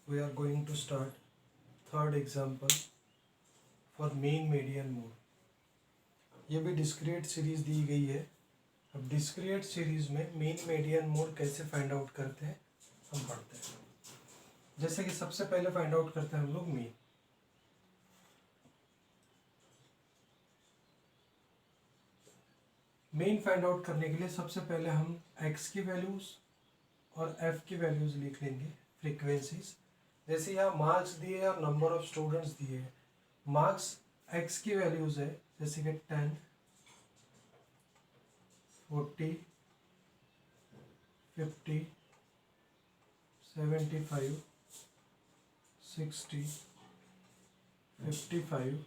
we are going to start third example for mean median mode। ये भी discrete series दी गई है। अब डिस्क्रीट सीरीज में मीन मीडियन मोड कैसे फाइंड आउट करते हैं हम पढ़ते हैं। जैसे कि सबसे पहले फाइंड आउट करते हैं हम लोग मीन। मीन फाइंड आउट करने के लिए सबसे पहले हम एक्स की वैल्यूज और एफ की वैल्यूज लिख लेंगे, फ्रीक्वेंसीज। जैसे यहाँ मार्क्स दिए और नंबर ऑफ स्टूडेंट्स दिए हैं। मार्क्स एक्स की वैल्यूज है जैसे कि 10, 40, 50, 75, 60, 55,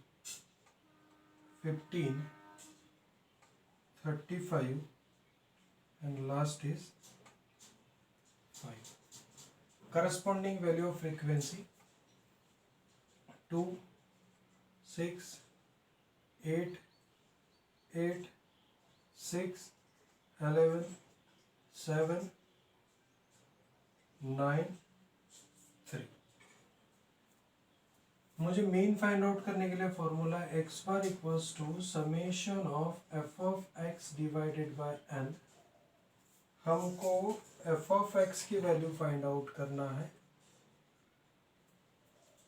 15, 35 and last is 5। Corresponding value of frequency 2, 6, 8, 8, 6, 11, 7, 9, 3। मुझे मीन फाइंड आउट करने के लिए formula x bar equals to summation of f of x divided by n. हमको एफ ऑफ एक्स की वैल्यू फाइंड आउट करना है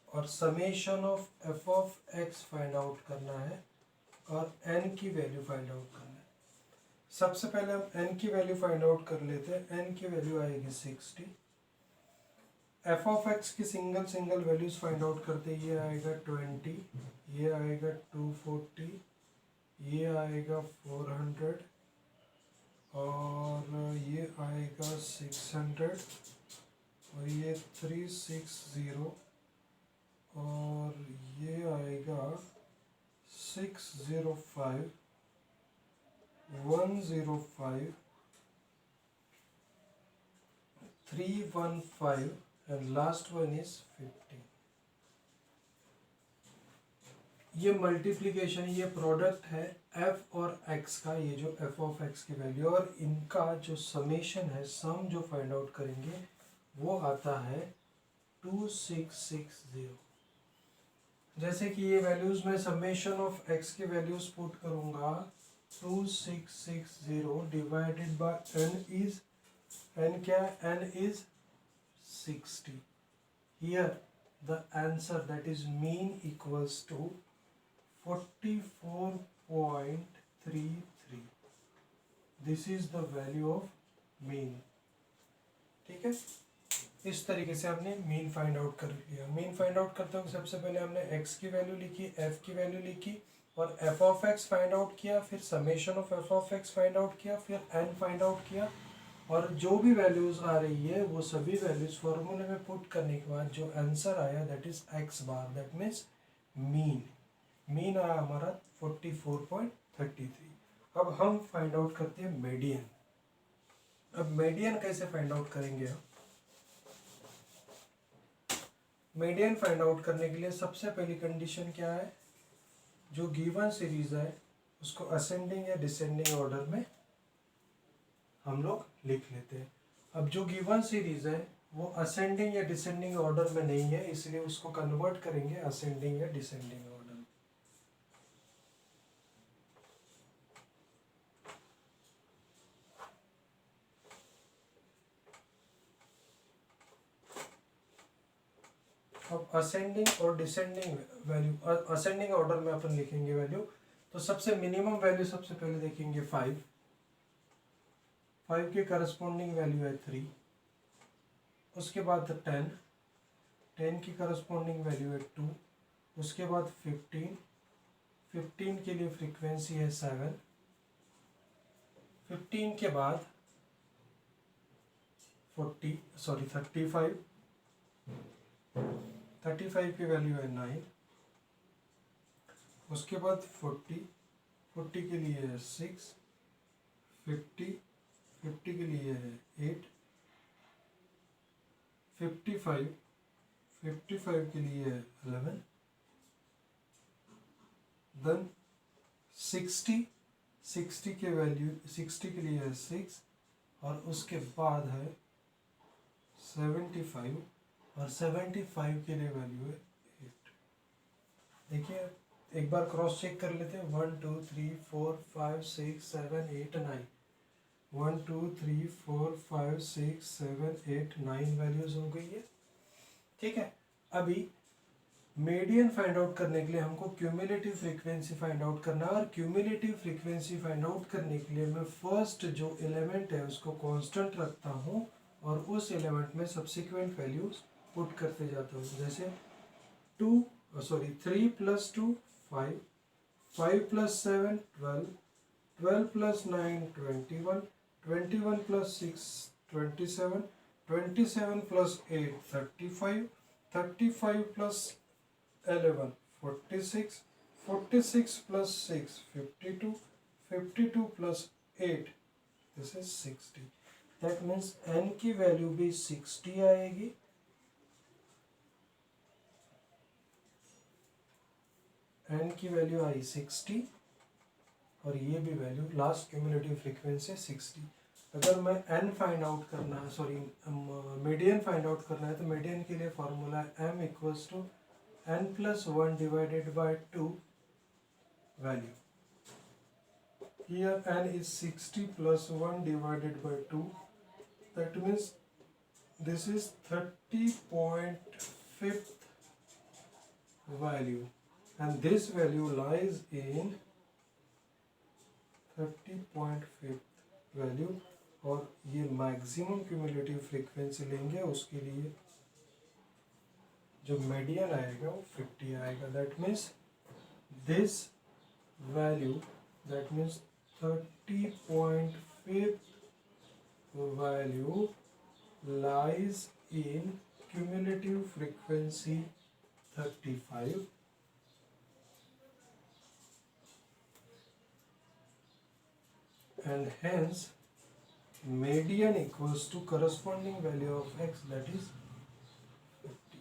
और summation of f of x find out करना है और एन की वैल्यू फाइंड आउट करना है। सबसे पहले हम एन की वैल्यू फाइंड आउट कर लेते हैं। एन की वैल्यू आएगी 60। एफ ऑफ एक्स की सिंगल वैल्यूज फाइंड आउट करते हैं। ये आएगा 20, ये आएगा 240, ये आएगा 400 और ये आएगा 600 और ये 360 और ये आएगा 605, 105, 315 and last one is 50। ये मल्टीप्लिकेशन, ये प्रोडक्ट है f और x का, ये जो f ऑफ x की वैल्यू और इनका जो समेशन है, सम जो फाइंड आउट करेंगे वो आता है 2660। जैसे कि ये वैल्यूज में समेशन ऑफ x की वैल्यूज पुट करूंगा 2660 divided by n is, n क्या है, n is 60। Here the answer, that is mean, equals to 44.33। This is the value of mean। ठीक है, इस तरीके से हमने मीन फाइंड आउट कर लिया। मीन फाइंड आउट करते हुए सबसे पहले हमने x की वैल्यू लिखी, f की वैल्यू लिखी और f of x find out किया, फिर summation of f of x find out किया, फिर n फाइंड आउट किया और जो भी वैल्यूज आ रही है वो सभी वैल्यूज फॉर्मूले में पुट करने के बाद जो आंसर आया that is x bar, that means mean. Mean आया हमारा 44.33। अब हम फाइंड आउट करते हैं मीडियन। अब मीडियन कैसे फाइंड आउट करेंगे हम? मीडियन फाइंड आउट करने के लिए सबसे पहली कंडीशन क्या है, जो गिवन सीरीज है उसको असेंडिंग या डिसेंडिंग ऑर्डर में हम लोग लिख लेते हैं। अब जो गिवन सीरीज है वो असेंडिंग या डिसेंडिंग ऑर्डर में नहीं है, इसलिए उसको कन्वर्ट करेंगे असेंडिंग या डिसेंडिंग ऑर्डर में। अब असेंडिंग और डिसेंडिंग वैल्यू, असेंडिंग ऑर्डर में अपन लिखेंगे वैल्यू। तो सबसे मिनिमम वैल्यू सबसे पहले देखेंगे 5 की करस्पॉन्डिंग वैल्यू है 3। उसके बाद 10 की करस्पॉन्डिंग वैल्यू है 2। उसके बाद 15 के लिए फ्रीक्वेंसी है 7। 15 के बाद 35 की वैल्यू है 9। उसके बाद 40 के लिए है 6। 50 के लिए है 8। 55 के लिए है 11। देन 60 के वैल्यू 60 के लिए है 6 और उसके बाद है 75 और 75 के लिए वैल्यू है 8। देखिए एक बार क्रॉस चेक कर लेते हैं, 1 2 3 4 5 6 7 8 9, 1 2 3 4 5 6 7 8 9 वैल्यूज हो गई है। ठीक है, अभी मीडियन फाइंड आउट करने के लिए हमको क्यूमुलेटिव फ्रीक्वेंसी फाइंड आउट करना है, और क्यूमुलेटिव फ्रीक्वेंसी फाइंड आउट करने के लिए मैं फर्स्ट जो एलिमेंट है उसको कांस्टेंट रखता हूँ और उस एलिमेंट में सब्सिक्वेंट वैल्यूज पुट करते जाता हूँ। जैसे 3 + 2 5, 5 + 7 12, 12 + 9 21, 21 + 6 27, 27 + 8 35, 35 + 11 46, 46 + 6 52, 52 + 8 this is 60। That means n की वैल्यू भी 60 आएगी, n की वैल्यू आई 60 और ये भी वैल्यू लास्ट क्यूमुलेटिव फ्रीक्वेंसी 60। अगर मैं n फाइंड आउट करना है, सॉरी मीडियन फाइंड आउट करना है, तो मीडियन के लिए formula m = n + 1 / 2 value. Here n is 60 + 1 / 2. That means this is 30.5th value, and this value lies in 30.5th value, और ये मैक्सिमम क्यूमुलेटिव फ्रीक्वेंसी लेंगे, उसके लिए जो मीडियन आएगा वो 50 आएगा। That means this value, that means 30.5th value lies in cumulative frequency 35, and hence median equals to corresponding value of x, that is 50।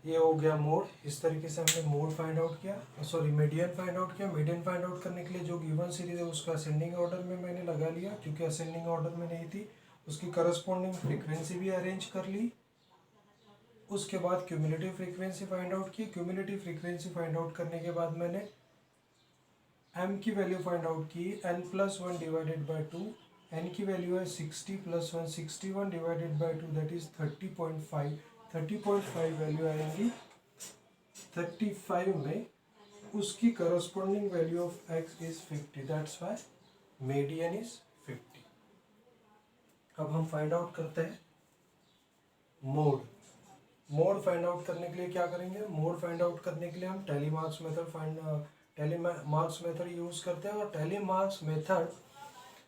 ये हो गया मोड। इस तरीके से हमने मोड फाइंड आउट किया, सॉरी मीडियन फाइंड आउट किया। Median find out करने के लिए जो गिवन सीरीज है उसका असेंडिंग ऑर्डर में मैंने लगा लिया, क्योंकि असेंडिंग ऑर्डर में नहीं थी। उसकी करस्पॉन्डिंग फ्रीक्वेंसी भी अरेंज कर ली। उसके बाद क्यूमुलेटिव फ्रीक्वेंसी फाइंड आउट की। क्यूमुलेटिव फ्रीक्वेंसी फाइंड आउट करने के बाद मैंने m की वैल्यू फाइंड आउट की, n + 1 / 2। n की वैल्यू है 60 + 1 61 / 2, दैट इज 30.5। 30.5 वैल्यू आएंगी 35 में, उसकी corresponding value of x is 50, that's why median is 50। अब हम फाइंड आउट करते हैं मोड। मोड फाइंड आउट करने के लिए क्या करेंगे? मोड फाइंड आउट करने के लिए हम टेली मार्क्स मेथड यूज करते हैं, और टेली मार्क्स मेथड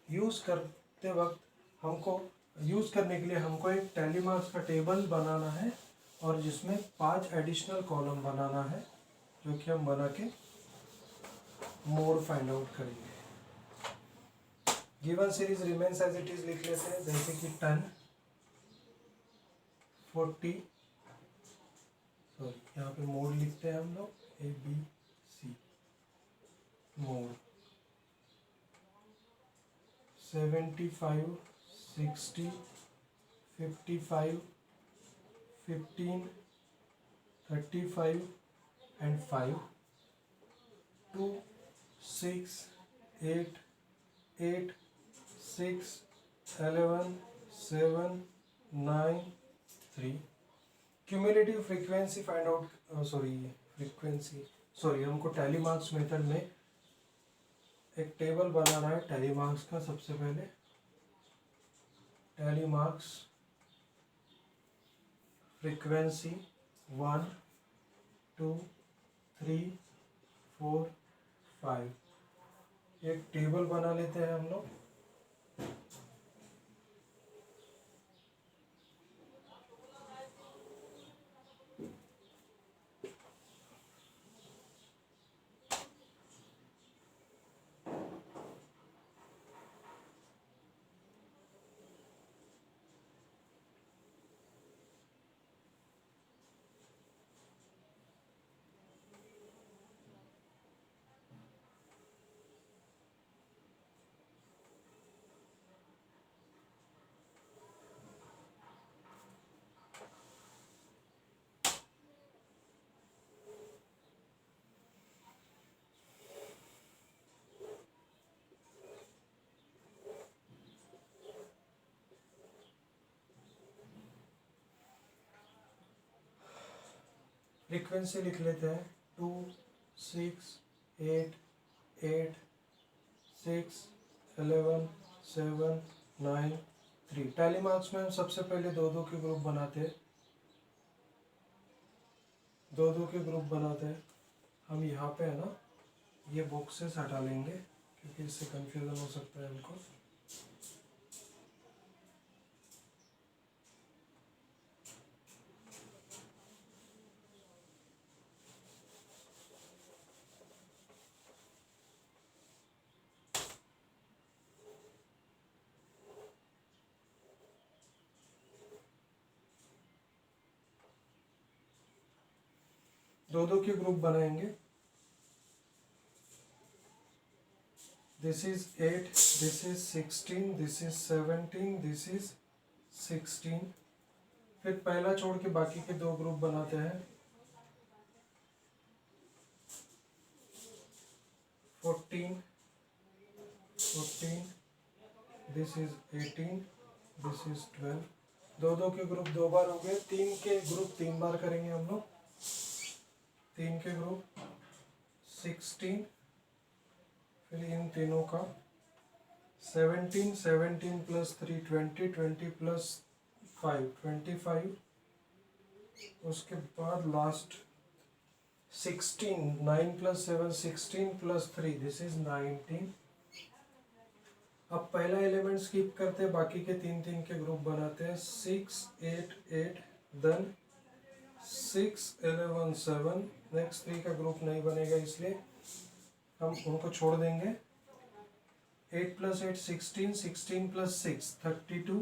यूज करते वक्त हमको यूज करने के लिए हमको एक टेली मार्क्स का टेबल बनाना है, और जिसमें 5 एडिशनल कॉलम बनाना है, जो कि हम बना के मोड फाइंड आउट करेंगे। Given series remains as it is लिख लेते हैं, जैसे कि 10 40, सॉरी यहाँ पे मोड लिखते हैं हम लोग ABC, mode 75 60 55 15 35 and 5 2 6 8 8 6 11 7 9 3। Cumulative frequency find out, हमको टेली मार्क्स मेथड में एक टेबल बनाना है टेली मार्क्स का। सबसे पहले टेली मार्क्स फ्रीक्वेंसी 1 2 3 4 5, एक टेबल बना लेते हैं हम लोग। फ्रीक्वेंसी लिख लेते हैं 2 6 8 8 6 11 7 9 3। टैली मार्क्स में हम सबसे पहले दो दो के ग्रुप बनाते हैं, दो दो के ग्रुप बनाते हैं। हम यहाँ पे है ना ये बॉक्सेस हटा लेंगे क्योंकि इससे कंफ्यूजन हो सकता है हमको। दो दो के ग्रुप बनाएंगे। This is 8, this is 16, this is 17, this is 16। फिर पहला छोड़ के बाकी के दो ग्रुप बनाते हैं। 14, 14, दिस इज 18, दिस इज 12। दो दो के ग्रुप दो बार हो गए। तीन के ग्रुप तीन बार करेंगे हम लोग। तीन के ग्रुप 16, फिर इन तीनों का 17, 17 प्लस 3 20, 20 प्लस 5 25। उसके बाद last 16, 9 plus 7 16 plus 3 this is 19। अब पहला एलिमेंट स्किप करते, बाकी के तीन तीन के ग्रुप बनाते हैं। 6 8 8, देन 6 11 7। नेक्स्ट 3 का ग्रुप नहीं बनेगा इसलिए हम उनको छोड़ देंगे। 8 plus 8 16, 16 plus 6 32,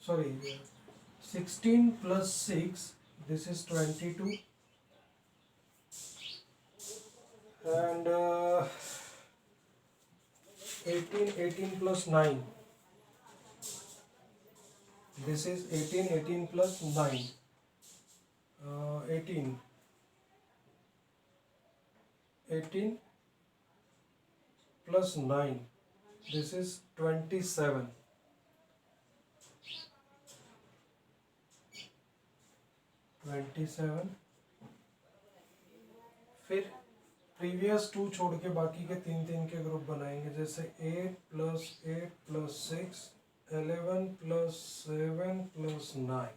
sorry 16 plus 6 this is 22, and 18 plus 9 this is 18 plus 9 18 plus 9 this is 27। फिर प्रीवियस टू छोड़ के बाकी के तीन तीन के ग्रुप बनाएंगे। जैसे 8 plus 8 plus 6 11 plus 7 plus 9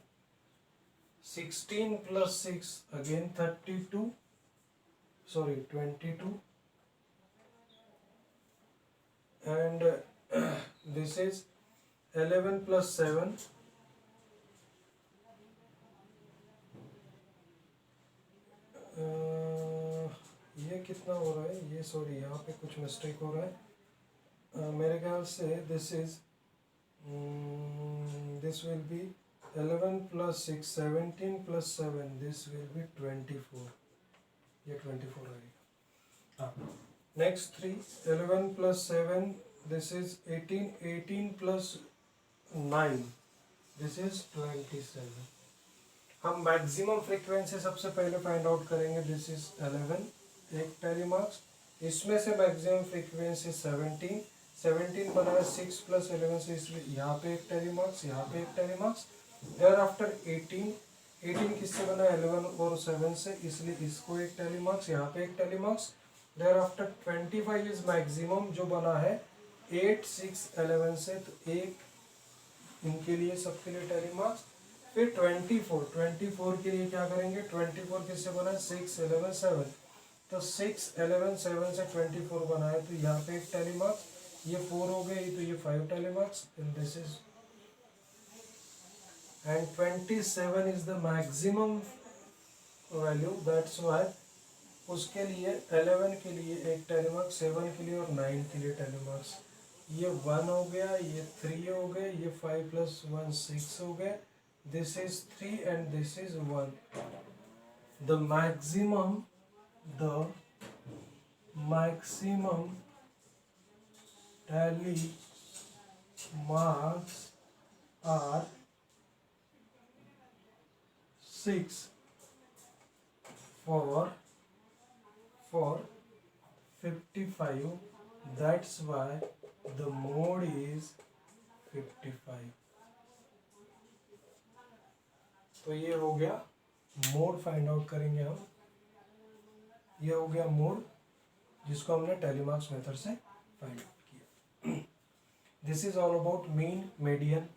16 plus 6 again 32, sorry 22, and this is 11 plus 7 ये कितना हो रहा है, ये सॉरी यहाँ पे कुछ मिस्टेक हो रहा है मेरे ख्याल से। This is this will be 11 plus 6 17 plus 7 this will be 24। ये 24 आएगा। Next 3 11 plus 7 this is 18 18 plus 9 this is 27। हम मैक्सिमम फ्रीक्वेंसी सबसे पहले फाइंड आउट करेंगे। दिस इज 11, एक टैली मार्क्स। इसमें से मैक्सिमम फ्रीक्वेंसी 17, 17 बनाया 6 प्लस 11 से, इसलिए यहाँ पे एक टैली मार्क्स, यहाँ पे एक टैली मार्क्स। देयर आफ्टर 18, 18 किससे बना 11 और 7 से, इसलिए इसको एक टैली मार्क्स, यहाँ पे एक tally marks. Thereafter 25 is maximum जो बना है 8 6 11 से, तो एक इनके लिए सबके लिए टैली मार्क्स। फिर 24 के लिए क्या करेंगे, 24 किससे बना है 6 11 7, तो 6 11 7 से 24 बना है, तो यहाँ पे एक टैली मार्क्स। ये 4 हो गए तो ये 5 tally marks, and this is and 27 is the maximum value, that's why उसके लिए 11 के लिए एक टैली मार्क्स, 7 के लिए और 9 के लिए टैली मार्क्स। ये 1 हो गया, ये 3 हो गए, ये 5 प्लस 1 6 हो गए। This is 3 and this is 1. The maximum tally marks are 6 for 55. That's why the mode is 55. तो ये हो गया मोड फाइंड आउट करेंगे हम। ये हो गया मोड, जिसको हमने टेलीमार्क्स मेथड से फाइंड आउट किया। This is all about mean, median.